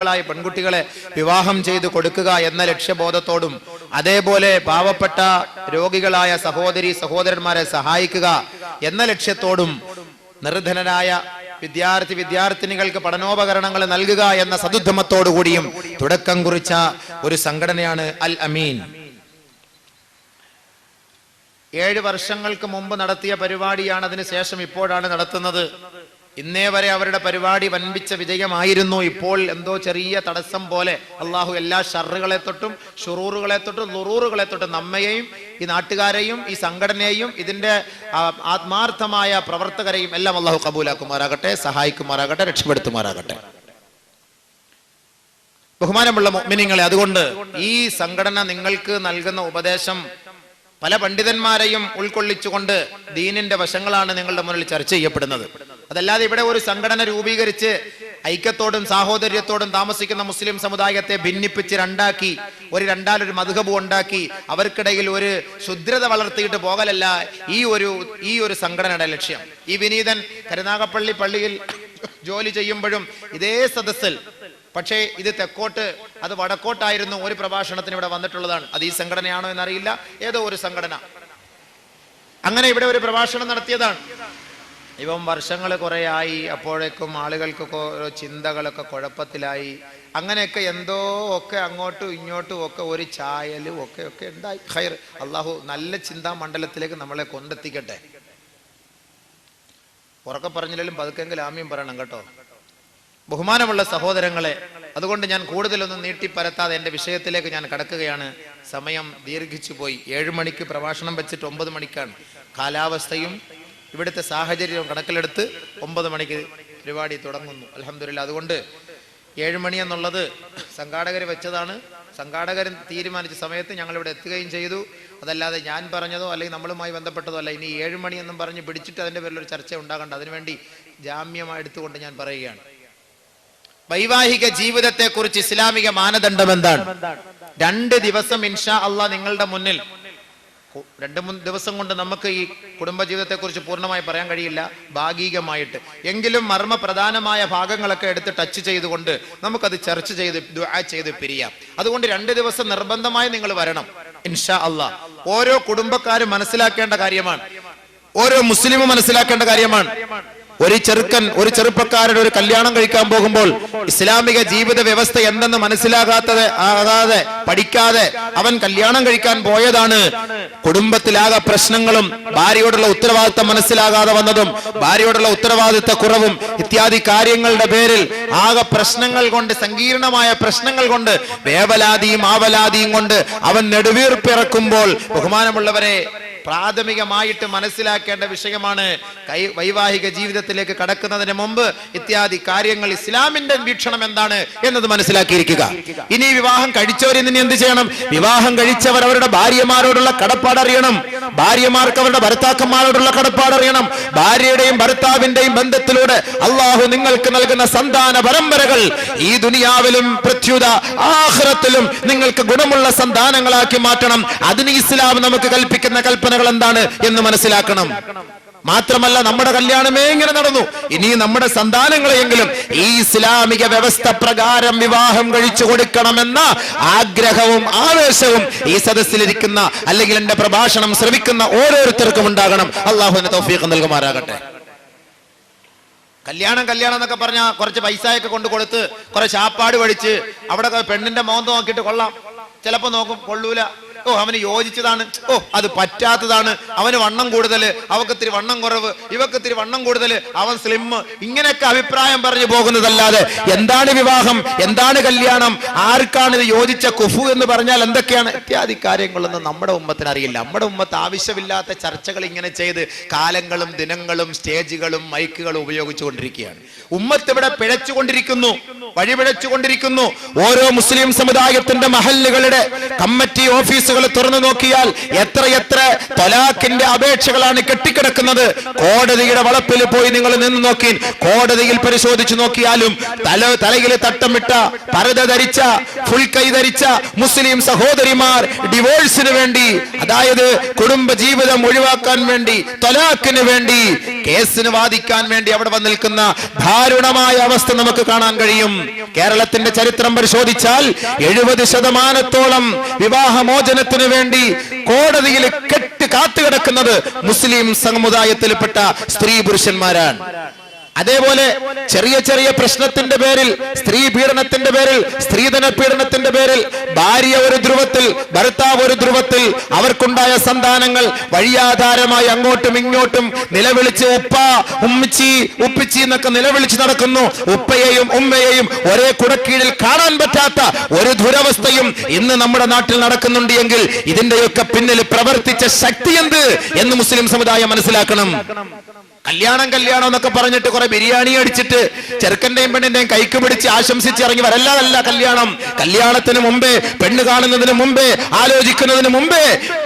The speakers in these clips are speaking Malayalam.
പെൺകുട്ടികളെ വിവാഹം ചെയ്തു കൊടുക്കുക എന്ന ലക്ഷ്യബോധത്തോടും അതേപോലെ പാവപ്പെട്ട രോഗികളായ സഹോദരി സഹോദരന്മാരെ സഹായിക്കുക എന്ന ലക്ഷ്യത്തോടും നിർധനരായ വിദ്യാർത്ഥിനികൾക്ക് പഠനോപകരണങ്ങൾ നൽകുക എന്ന സദുദ്ധമത്തോടു കൂടിയും തുടക്കം കുറിച്ച ഒരു സംഘടനയാണ് അൽ അമീൻ. 7 വർഷങ്ങൾക്ക് മുമ്പ് നടത്തിയ പരിപാടിയാണ് അതിനുശേഷം ഇപ്പോഴാണ് നടത്തുന്നത്. ഇന്നേ വരെ അവരുടെ പരിപാടി വൻപിച്ച വിജയമായിരുന്നു. ഇപ്പോൾ എന്തോ ചെറിയ തടസ്സം പോലെ അള്ളാഹു എല്ലാ ഷർറുകളെ തൊട്ടും ഷുറൂറുകളെ തൊട്ടും ലുറൂറുകളെ തൊട്ടും നമ്മയെയും ഈ നാട്ടുകാരെയും ഈ സംഘടനയെയും ഇതിന്റെ ആത്മാർത്ഥമായ പ്രവർത്തകരെയും എല്ലാം അള്ളാഹു കബൂലാക്കുമാറാകട്ടെ, സഹായിക്കുമാറാകട്ടെ, രക്ഷപ്പെടുത്തുമാറാകട്ടെ. ബഹുമാനമുള്ള മുഅ്മിനീങ്ങളെ, അതുകൊണ്ട് ഈ സംഘടന നിങ്ങൾക്ക് നൽകുന്ന ഉപദേശം പല പണ്ഡിതന്മാരെയും ഉൾക്കൊള്ളിച്ചുകൊണ്ട് ദീനിന്റെ വശങ്ങളാണ് നിങ്ങളുടെ മുന്നിൽ ചർച്ച ചെയ്യപ്പെടുന്നത്. അതല്ലാതെ ഇവിടെ ഒരു സംഘടന രൂപീകരിച്ച് ഐക്യത്തോടും സാഹോദര്യത്തോടും താമസിക്കുന്ന മുസ്ലിം സമുദായത്തെ ഭിന്നിപ്പിച്ച് രണ്ടാലൊരു മദ്ഹബ് ഉണ്ടാക്കി അവർക്കിടയിൽ ഒരു ശുദ്രത വളർത്തിയിട്ട് പോകലല്ല ഈ ഒരു സംഘടനയുടെ ലക്ഷ്യം. ഈ വിനീതൻ കരുനാഗപ്പള്ളി പള്ളിയിൽ ജോലി ചെയ്യുമ്പോഴും ഇതേ സദസ്സിൽ, പക്ഷേ ഇത് തെക്കോട്ട് അത് വടക്കോട്ടായിരുന്നു, ഒരു പ്രഭാഷണത്തിന് ഇവിടെ വന്നിട്ടുള്ളതാണ്. അത് ഈ സംഘടനയാണോ എന്നറിയില്ല, ഏതോ ഒരു സംഘടന അങ്ങനെ ഇവിടെ ഒരു പ്രഭാഷണം നടത്തിയതാണ്. ഇപ്പം വർഷങ്ങൾ കുറേ ആയി, അപ്പോഴേക്കും ആളുകൾക്കൊക്കെ ഓരോ ചിന്തകളൊക്കെ കുഴപ്പത്തിലായി. അങ്ങനെയൊക്കെ എന്തോ ഒക്കെ അങ്ങോട്ടും ഇങ്ങോട്ടും ഒക്കെ ഒരു ചായലും ഒക്കെ ഉണ്ടായി. ഖൈർ, അള്ളാഹു നല്ല ചിന്താ മണ്ഡലത്തിലേക്ക് നമ്മളെ കൊണ്ടെത്തിക്കട്ടെ. ഉറക്കെ പറഞ്ഞില്ലെങ്കിലും പതുക്കെങ്കിലും ആമ്യം പറയണം കേട്ടോ. ബഹുമാനമുള്ള സഹോദരങ്ങളെ, അതുകൊണ്ട് ഞാൻ കൂടുതലൊന്നും നീട്ടിപ്പരത്താതെ എൻ്റെ വിഷയത്തിലേക്ക് ഞാൻ കടക്കുകയാണ്. സമയം ദീർഘിച്ചു പോയി. 7 മണിക്ക് പ്രഭാഷണം വെച്ചിട്ട് 9 മണിക്കാണ്. കാലാവസ്ഥയും ഇവിടുത്തെ സാഹചര്യവും കണക്കിലെടുത്ത് 9 മണിക്ക് പരിപാടി തുടങ്ങുന്നു. അൽഹംദുലില്ലാ. അതുകൊണ്ട് 7 മണി എന്നുള്ളത് സംഘാടകർ വെച്ചതാണ്. സംഘാടകർ തീരുമാനിച്ച സമയത്ത് ഞങ്ങൾ ഇവിടെ എത്തുകയും ചെയ്തു. അതല്ലാതെ ഞാൻ പറഞ്ഞതോ അല്ലെങ്കിൽ നമ്മളുമായി ബന്ധപ്പെട്ടതോ അല്ല. ഇനി 7 മണി എന്നും പറഞ്ഞ് പിടിച്ചിട്ട് അതിൻ്റെ പേരിൽ ഒരു ചർച്ച ഉണ്ടാകണ്ട. അതിനുവേണ്ടി ജാമ്യമായി എടുത്തുകൊണ്ട് ഞാൻ പറയുകയാണ്. വൈവാഹിക ജീവിതത്തെ കുറിച്ച് ഇസ്ലാമിക മാനദണ്ഡം എന്താണ്? 2 ദിവസം ഇൻഷാ അള്ളാഹ് നിങ്ങളുടെ മുന്നിൽ, 2-3 ദിവസം കൊണ്ട് നമുക്ക് ഈ കുടുംബജീവിതത്തെ കുറിച്ച് പൂർണ്ണമായി പറയാൻ കഴിയില്ല, ഭാഗികമായിട്ട് എങ്കിലും മർമ്മപ്രധാനമായ ഭാഗങ്ങളൊക്കെ എടുത്ത് ടച്ച് ചെയ്തുകൊണ്ട് നമുക്കത് ചർച്ച ചെയ്ത് ദുആ ചെയ്ത് പിരിയാം. അതുകൊണ്ട് 2 ദിവസം നിർബന്ധമായി നിങ്ങൾ വരണം ഇൻഷാ അള്ളാഹ്. ഓരോ കുടുംബക്കാരും മനസ്സിലാക്കേണ്ട കാര്യമാണ്, ഓരോ മുസ്ലിമും മനസ്സിലാക്കേണ്ട കാര്യമാണ്. ഒരു ചെറുപ്പക്കാരൻ ഒരു കല്യാണം കഴിക്കാൻ പോകുമ്പോൾ ഇസ്ലാമിക ജീവിത വ്യവസ്ഥ എന്തെന്ന് മനസ്സിലാകാതെ പഠിക്കാതെ അവൻ കല്യാണം കഴിക്കാൻ പോയതാണ്. കുടുംബത്തിലാകെ പ്രശ്നങ്ങളും ഭാര്യയോടുള്ള ഉത്തരവാദിത്തം മനസ്സിലാകാതെ വന്നതും ഭാര്യയോടുള്ള ഉത്തരവാദിത്ത കുറവും ഇത്യാദി കാര്യങ്ങളുടെ പേരിൽ ആകെ പ്രശ്നങ്ങൾ കൊണ്ട്, സങ്കീർണമായ പ്രശ്നങ്ങൾ കൊണ്ട്, വേവലാതിയും ആവലാതിയും കൊണ്ട് അവൻ നെടുവീർപ്പിറക്കുമ്പോൾ ബഹുമാനമുള്ളവരെ, പ്രാഥമികമായിട്ട് മനസ്സിലാക്കേണ്ട വിഷയമാണ്. വൈവാഹിക ജീവിതത്തിലേക്ക് കടക്കുന്നതിന് മുമ്പ് ഇത്യാദി കാര്യങ്ങൾ ഇസ്ലാമിന്റെ വീക്ഷണം എന്താണ് എന്നത് മനസ്സിലാക്കിയിരിക്കുക. ഇനി വിവാഹം കഴിച്ചവരിൽ നിന്ന് എന്ത് ചെയ്യണം? വിവാഹം കഴിച്ചവർ അവരുടെ ഭാര്യമാരോടുള്ള കടപ്പാടറിയണം, ഭാര്യമാർക്ക് അവരുടെ ഭർത്താക്കന്മാരോടുള്ള കടപ്പാടറിയണം. ഭാര്യയുടെയും ഭർത്താവിന്റെയും ബന്ധത്തിലൂടെ അള്ളാഹു നിങ്ങൾക്ക് നൽകുന്ന സന്താന പരമ്പരകൾ ഈ ദുനിയാവിലും പ്രത്യുത ആഖിറത്തിലും നിങ്ങൾക്ക് ഗുണമുള്ള സന്താനങ്ങളാക്കി മാറ്റണം. അതിന് ഇസ്ലാം നമുക്ക് കൽപ്പിക്കുന്ന കൽപ്പനകൾ എന്താണ് എന്ന് മനസ്സിലാക്കണം. മാത്രമല്ല, നമ്മുടെ കല്യാണമേ ഇങ്ങനെ നടന്നു, ഇനി നമ്മുടെ സന്താനങ്ങളെയെങ്കിലും ഈ ഇസ്ലാമിക വ്യവസ്ഥ പ്രകാരം വിവാഹം കഴിച്ചു കൊടുക്കണമെന്ന ആഗ്രഹവും ആവേശവും ഈ സദസ്സിലിരിക്കുന്ന അല്ലെങ്കിൽ എന്റെ പ്രഭാഷണം ശ്രവിക്കുന്ന ഓരോരുത്തർക്കും ഉണ്ടാകണം. അള്ളാഹുവിന് തൗഫീഖ് നൽകുമാറാകട്ടെ. കല്യാണം എന്നൊക്കെ പറഞ്ഞാൽ കുറച്ച് പൈസയൊക്കെ കൊണ്ട് കൊടുത്ത് കുറെ ചാപ്പാട് പഠിച്ച് അവിടെ പെണ്ണിന്റെ മോന്ത നോക്കിയിട്ട് കൊള്ളാം, ചിലപ്പോ നോക്കും കൊള്ളൂല, അവന് യോജിച്ചതാണ്, അത് പറ്റാത്തതാണ്, അവന് വണ്ണം കൂടുതൽ, അവക്കിത്തിരി വണ്ണം കുറവ്, ഇവക്കിത്തിരി വണ്ണം കൂടുതൽ, അവൻ സ്ലിം, ഇങ്ങനെയൊക്കെ അഭിപ്രായം പറഞ്ഞു പോകുന്നതല്ലാതെ എന്താണ് വിവാഹം, എന്താണ് കല്യാണം, ആർക്കാണ് ഇത് യോജിച്ച കുഫു എന്ന് പറഞ്ഞാൽ എന്തൊക്കെയാണ് ഇത്യാദി കാര്യങ്ങളൊന്നും നമ്മുടെ ഉമ്മത്തിന് അറിയില്ല. നമ്മുടെ ഉമ്മത്ത് ആവശ്യമില്ലാത്ത ചർച്ചകൾ ഇങ്ങനെ ചെയ്ത് കാലങ്ങളും ദിനങ്ങളും സ്റ്റേജുകളും മൈക്കുകളും ഉപയോഗിച്ചുകൊണ്ടിരിക്കുകയാണ്. ഉമ്മത്ത് ഇവിടെ പിഴച്ചുകൊണ്ടിരിക്കുന്നു, വഴിപിഴച്ചുകൊണ്ടിരിക്കുന്നു. ഓരോ മുസ്ലിം സമുദായത്തിന്റെ മഹല്ലുകളുടെ കമ്മിറ്റി ഓഫീസുകൾ തുറന്നു നോക്കിയാൽ എത്രയെത്ര തലാഖിന്റെ അപേക്ഷകളാണ് കെട്ടിക്കിടക്കുന്നത്. കോടതിയുടെ വളപ്പിൽ പോയി നിങ്ങൾ നിന്ന് നോക്കി, കോടതിയിൽ പരിശോധിച്ചു നോക്കിയാലും തലയിൽ തട്ടമിട്ട പരദ ധരിച്ച ഫുൾക്കൈ ധരിച്ച മുസ്ലിം സഹോദരിമാർ ഡിവോഴ്സിന് വേണ്ടി, അതായത് കുടുംബ ജീവിതം ഒഴിവാക്കാൻ വേണ്ടി, തലാഖിന് വേണ്ടി കേസിന് വാദിക്കാൻ വേണ്ടി അവിടെ വന്ന് നിൽക്കുന്ന ദാരുണമായ അവസ്ഥ നമുക്ക് കാണാൻ കഴിയും. കേരളത്തിന്റെ ചരിത്രം പരിശോധിച്ചാൽ 70% വിവാഹമോചനത്തിന് വേണ്ടി കോടതിയിൽ കാത്തുകിടക്കുന്നത് മുസ്ലിം സമുദായത്തിൽപ്പെട്ട സ്ത്രീ പുരുഷന്മാരാണ്. അതേപോലെ ചെറിയ ചെറിയ പ്രശ്നത്തിന്റെ പേരിൽ, സ്ത്രീ പീഡനത്തിന്റെ പേരിൽ, സ്ത്രീധന പീഡനത്തിന്റെ പേരിൽ ഭാര്യ ഒരു ധ്രുവത്തിൽ, ഭർത്താവ് ഒരു ധ്രുവത്തിൽ, അവർക്കുണ്ടായ സന്താനങ്ങൾ വഴിയാധാരമായി അങ്ങോട്ടും ഇങ്ങോട്ടും നിലവിളിച്ച് ഉപ്പ, ഉമ്മിച്ചി, ഉപ്പിച്ചി എന്നൊക്കെ നിലവിളിച്ച് നടക്കുന്നു. ഉപ്പയെയും ഉമ്മയെയും ഒരേ കുടക്കീഴിൽ കാണാൻ പറ്റാത്ത ഒരു ദുരവസ്ഥയും ഇന്ന് നമ്മുടെ നാട്ടിൽ നടക്കുന്നുണ്ട് എങ്കിൽ ഇതിന്റെയൊക്കെ പിന്നിൽ പ്രവർത്തിച്ച ശക്തി എന്ത് എന്ന് മുസ്ലിം സമുദായം മനസ്സിലാക്കണം. കല്യാണം എന്നൊക്കെ പറഞ്ഞിട്ട് കുറെ ബിരിയാണി അടിച്ചിട്ട് ചെറുക്കന്റെയും പെണ്ണിന്റെയും കൈക്ക് പിടിച്ച് ആശംസിച്ച് ഇറങ്ങി വരല്ലതല്ല കല്യാണത്തിന് മുമ്പേ, പെണ്ണ് കാണുന്നതിന് മുമ്പേ, ആലോചിക്കുന്നതിന് മുമ്പേ,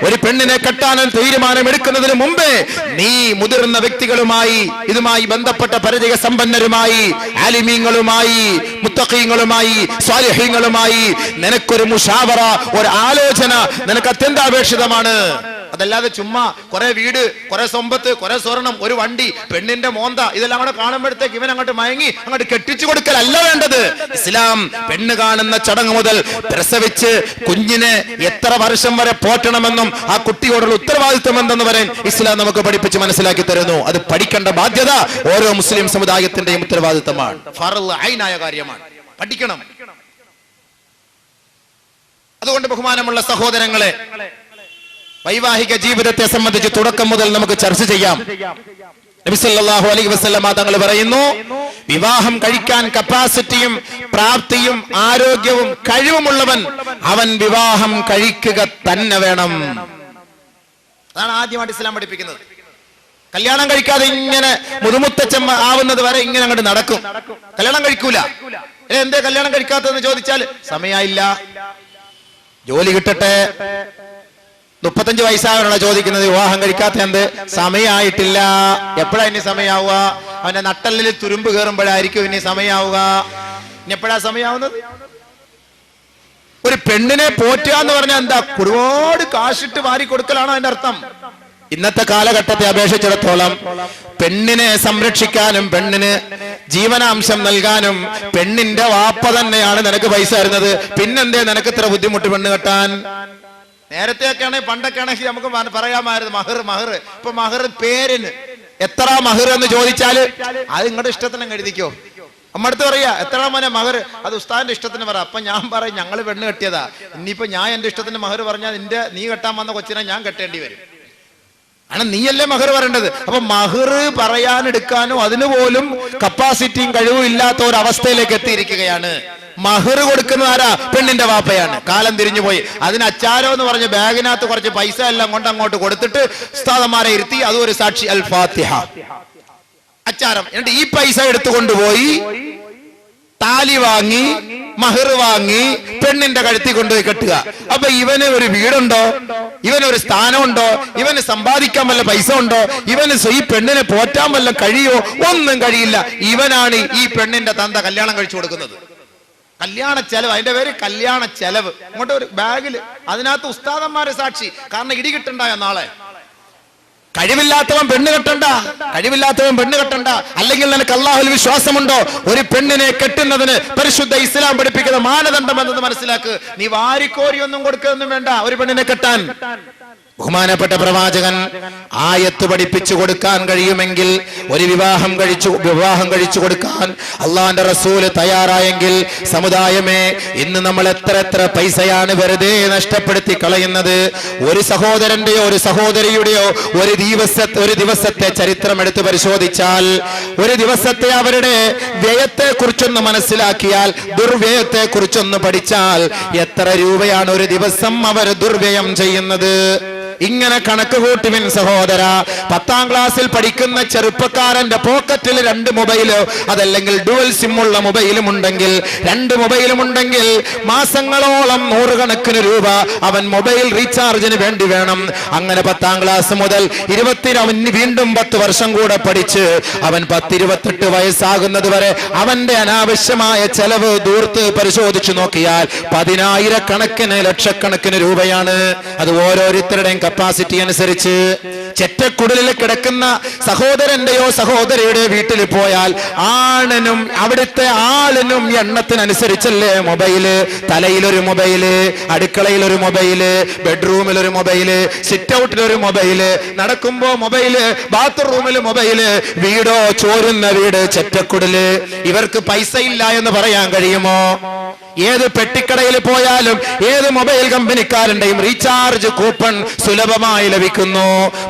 ഒരു പെണ്ണിനെ കെട്ടാൻ തീരുമാനം എടുക്കുന്നതിന് മുമ്പേ നീ മുതിർന്ന വ്യക്തികളുമായി, ഇതുമായി ബന്ധപ്പെട്ട പരിചയ സമ്പന്നരുമായി, ആലിമീങ്ങളുമായി, മുത്തഖീങ്ങളുമായി, സ്വാലിഹീങ്ങളുമായി നിനക്കൊരു മുഷാവറ, ഒരു ആലോചന നിനക്ക് അത്യന്താപേക്ഷിതമാണ്. അതല്ലാതെ ചുമ്മാ കുറെ വീട്, കുറെ സമ്പത്ത്, കുറെ സ്വർണം, ഒരു വണ്ടി, പെണ്ണിന്റെ മോന്ത, ഇതെല്ലാം കൂടെ കാണുമ്പോഴത്തേക്ക് ഇവൻ അങ്ങോട്ട് മയങ്ങി അങ്ങോട്ട് കെട്ടിച്ചു കൊടുക്കലല്ല വേണ്ടത്. ഇസ്ലാം പെണ്ണ് കാണുന്ന ചടങ്ങ് മുതൽ പ്രസവിച്ച് കുഞ്ഞിനെ എത്ര വർഷം വരെ പോറ്റണമെന്നും ആ കുട്ടിയോടുള്ള ഉത്തരവാദിത്വം എന്തെന്ന് വരെ ഇസ്ലാം നമുക്ക് പഠിപ്പിച്ച് മനസ്സിലാക്കി തരുന്നു. അത് പഠിക്കേണ്ട ബാധ്യത ഓരോ മുസ്ലിം സമുദായത്തിന്റെയും ഉത്തരവാദിത്വമാണ്, ഫർള് ഐനായ കാര്യമാണ്, പഠിക്കണം. അതുകൊണ്ട് ബഹുമാനമുള്ള സഹോദരങ്ങളെ, വൈവാഹിക ജീവിതത്തെ സംബന്ധിച്ച് തുടക്കം മുതൽ നമുക്ക് ചർച്ച ചെയ്യാം. നബി സല്ലല്ലാഹു അലൈഹി വസല്ലമ തങ്ങൾ പറയുന്നു, വിവാഹം കഴിക്കാൻ കപ്പാസിറ്റിയും പ്രാപ്തിയും ആരോഗ്യവും കഴിവുമുള്ളവൻ അവൻ വിവാഹം കഴിക്കുക തന്നെ വേണം. അതാണ് ആദ്യമായിട്ട് ഇസ്ലാം പഠിപ്പിക്കുന്നത്. കല്യാണം കഴിക്കാതെ ഇങ്ങനെ മുതുമുത്തച്ഛൻ ആവുന്നത് വരെ ഇങ്ങനെ അങ്ങോട്ട് നടക്കും, കല്യാണം കഴിക്കൂല. എന്തേ കല്യാണം കഴിക്കാത്തതെന്ന് ചോദിച്ചാൽ സമയമില്ല, ജോലി കിട്ടട്ടെ. 35 വയസ്സായവരാണ് ചോദിക്കുന്നത്, വിവാഹം കഴിക്കാത്ത എന്ത്? സമയമായിട്ടില്ല. എപ്പോഴാ ഇനി സമയാവുക? അവന്റെ നട്ടലിൽ തുരുമ്പ് കയറുമ്പോഴായിരിക്കും ഇനി സമയാവുക. ഇനി എപ്പോഴാ സമയാവുന്നത്? ഒരു പെണ്ണിനെ പോറ്റുക എന്ന് പറഞ്ഞാൽ എന്താ? ഒരുപാട് കാശിട്ട് വാരി കൊടുക്കലാണോ അതിന്റെ അർത്ഥം? ഇന്നത്തെ കാലഘട്ടത്തെ അപേക്ഷിച്ചിടത്തോളം പെണ്ണിനെ സംരക്ഷിക്കാനും പെണ്ണിന് ജീവനാംശം നൽകാനും പെണ്ണിന്റെ വാപ്പ തന്നെയാണ് നിനക്ക് പൈസ തരുന്നത്. പിന്നെന്തേ നിനക്ക് ഇത്ര ബുദ്ധിമുട്ട് പെണ്ണ് കെട്ടാൻ? നേരത്തെയൊക്കെ ആണെങ്കിൽ, പണ്ടൊക്കെ ആണെങ്കിൽ നമുക്ക് പറയാമായിരുന്നു മഹർ. ഇപ്പൊ മഹർ പേരിന് എത്ര മഹർ എന്ന് ചോദിച്ചാല് അത് നിങ്ങളുടെ ഇഷ്ടത്തിന് എഴുതിക്കോ. നമ്മടുത്ത് പറയാ എത്ര മോനെ മഹർ, അത് ഉസ്താദിന്റെ ഇഷ്ടത്തിന് പറ. അപ്പൊ ഞാൻ പറയും ഞങ്ങള് പെണ്ണ് കെട്ടിയതാ, ഇനിയിപ്പോ ഞാൻ എന്റെ ഇഷ്ടത്തിന് മഹർ പറഞ്ഞാൽ നീ കെട്ടാൻ വന്ന കൊച്ചിനെ ഞാൻ കെട്ടേണ്ടി വരും. ആണ് നീയല്ലേ മഹർ പറയേണ്ടത്. അപ്പൊ മഹർ പറയാനെടുക്കാനോ അതിന് പോലും കപ്പാസിറ്റിയും കഴിവും ഇല്ലാത്ത ഒരു അവസ്ഥയിലേക്ക് എത്തിയിരിക്കുകയാണ്. മഹർ കൊടുക്കുന്നത് ആരാ? പെണ്ണിന്റെ വാപ്പയാണ്. കാലം തിരിഞ്ഞു പോയി. അതിന് അച്ചാരോ എന്ന് പറഞ്ഞ് ബാഗിനകത്ത് കുറച്ച് പൈസ എല്ലാം കൊണ്ട് അങ്ങോട്ട് കൊടുത്തിട്ട് ഉസ്താദന്മാരെ ഇരുത്തി അതും ഒരു സാക്ഷി, അൽ ഫാത്തിഹ അച്ചാരം. എന്നിട്ട് ഈ പൈസ എടുത്തുകൊണ്ടുപോയി താലി വാങ്ങി, മഹർ വാങ്ങി പെണ്ണിന്റെ കഴുത്തി കൊണ്ടുപോയി കെട്ടുക. അപ്പൊ ഇവന് ഒരു വീടുണ്ടോ? ഇവനൊരു സ്ഥാനമുണ്ടോ? ഇവന് സമ്പാദിക്കാൻ വല്ല പൈസ ഉണ്ടോ? ഇവന് ഈ പെണ്ണിനെ പോറ്റാൻ വല്ല കഴിയോ? ഒന്നും കഴിയില്ല. ഇവനാണ് ഈ പെണ്ണിന്റെ തന്ത കല്യാണം കഴിച്ചു കൊടുക്കുന്നത്. കല്യാണ ചെലവ്, അതിന്റെ പേര് കല്യാണ ചെലവ്. അങ്ങോട്ട് ഒരു ബാഗിൽ, അതിനകത്ത് ഉസ്താദന്മാരെ സാക്ഷി. കാരണം ഇടി കിട്ടണ്ടായോ നാളെ? കഴിവില്ലാത്തവൻ പെണ്ണ് കെട്ടണ്ട, അല്ലെങ്കിൽ നിനക്ക് അല്ലാഹുവിൽ വിശ്വാസമുണ്ടോ? ഒരു പെണ്ണിനെ കെട്ടുന്നതിന് പരിശുദ്ധ ഇസ്ലാം പഠിപ്പിക്കുന്ന മാനദണ്ഡം എന്തെന്ന് മനസ്സിലാക്ക്. നീ വാരിക്കോരിയൊന്നും കൊടുക്കുകയൊന്നും വേണ്ട ഒരു പെണ്ണിനെ കെട്ടാൻ. ബഹുമാനപ്പെട്ട പ്രവാചകൻ ആയത്ത് പഠിപ്പിച്ചു കൊടുക്കാൻ കഴിയുമെങ്കിൽ, ഒരു വിവാഹം കഴിച്ചു കൊടുക്കാൻ അള്ളാന്റെ റസൂല് തയ്യാറായെങ്കിൽ, സമുദായമേ ഇന്ന് നമ്മൾ എത്ര പൈസയാണ് വെറുതെ നഷ്ടപ്പെടുത്തി കളയുന്നത്. ഒരു സഹോദരന്റെയോ ഒരു സഹോദരിയുടെയോ ഒരു ദിവസത്തെ ചരിത്രം എടുത്ത് പരിശോധിച്ചാൽ, ഒരു ദിവസത്തെ അവരുടെ വ്യയത്തെ കുറിച്ചൊന്ന് മനസ്സിലാക്കിയാൽ, ദുർവ്യയത്തെ കുറിച്ചൊന്ന് പഠിച്ചാൽ എത്ര രൂപയാണ് ഒരു ദിവസം അവർ ദുർവ്യയം ചെയ്യുന്നത്. ഇങ്ങനെ കണക്ക് കൂട്ടുവിൻ സഹോദര. 10ാം ക്ലാസ്സിൽ പഠിക്കുന്ന ചെറുപ്പക്കാരന്റെ പോക്കറ്റിൽ 2 മൊബൈലോ അതല്ലെങ്കിൽ ഡുവൽ സിം ഉള്ള മൊബൈലും ഉണ്ടെങ്കിൽ, 2 മൊബൈലും ഉണ്ടെങ്കിൽ മാസങ്ങളോളം 100 കണക്കിന് രൂപ അവൻ മൊബൈൽ റീചാർജിന് വേണ്ടി വേണം. അങ്ങനെ 10ാം ക്ലാസ് മുതൽ വീണ്ടും 10 വർഷം കൂടെ പഠിച്ച് അവൻ 10-28 വയസ്സാകുന്നത് വരെ അവന്റെ അനാവശ്യമായ ചെലവ് ദൂർത്ത് പരിശോധിച്ചു നോക്കിയാൽ 10,000 കണക്കിന് ലക്ഷക്കണക്കിന് രൂപയാണ്. അത് ഓരോരുത്തരുടെയും കപ്പാസിറ്റി അനുസരിച്ച്. ചെറ്റക്കുടലിൽ കിടക്കുന്ന സഹോദരന്റെയോ സഹോദരിയുടെ വീട്ടിൽ പോയാൽ ആണിനും അവിടുത്തെ ആളിനും എണ്ണത്തിനനുസരിച്ചല്ലേ മൊബൈല്. തലയിലൊരു മൊബൈല്, അടുക്കളയിലൊരു മൊബൈല്, ബെഡ്റൂമിലൊരു മൊബൈല്, സിറ്റ് ഔട്ടിലൊരു മൊബൈല്, നടക്കുമ്പോ മൊബൈല്, ബാത്റൂമിൽ മൊബൈല്. വീടോ ചോരുന്ന വീട്, ചെറ്റക്കുടല്. ഇവർക്ക് പൈസ ഇല്ല എന്ന് പറയാൻ കഴിയുമോ? ഏത് പെട്ടിക്കടയിൽ പോയാലും ഏത് മൊബൈൽ കമ്പനിക്കാരന്റെയും റീചാർജ് കൂപ്പൺ സുലഭമായി ലഭിക്കുന്നു.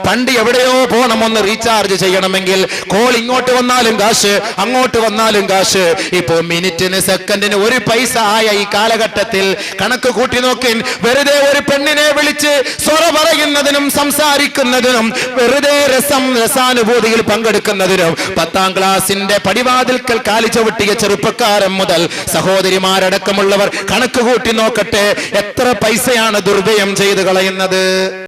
പണ്ട് എവിടെയോ പോണം ഒന്ന് റീചാർജ് ചെയ്യണമെങ്കിൽ, കോൾ ഇങ്ങോട്ട് വന്നാലും കാശ്, അങ്ങോട്ട് വന്നാലും കാശ്. ഇപ്പോ മിനിറ്റിന് സെക്കൻഡിന് ഒരു പൈസ ആയ ഈ കാലഘട്ടത്തിൽ കണക്ക് കൂട്ടി നോക്കിൻ. വെറുതെ ഒരു പെണ്ണിനെ വിളിച്ച് സ്വറ പറയുന്നതിനും സംസാരിക്കുന്നതിനും, വെറുതെ രസാനുഭൂതിയിൽ പങ്കെടുക്കുന്നതിനും 10ാം ക്ലാസിന്റെ പടിവാതിൽക്കൽ കാലി ചവിട്ടിയ ചെറുപ്പക്കാരൻ മുതൽ സഹോദരിമാരടക്കമുള്ളവർ കണക്ക് കൂട്ടി നോക്കട്ടെ എത്ര പൈസയാണ് ദുർവ്യയം ചെയ്ത് കളയുന്നത്.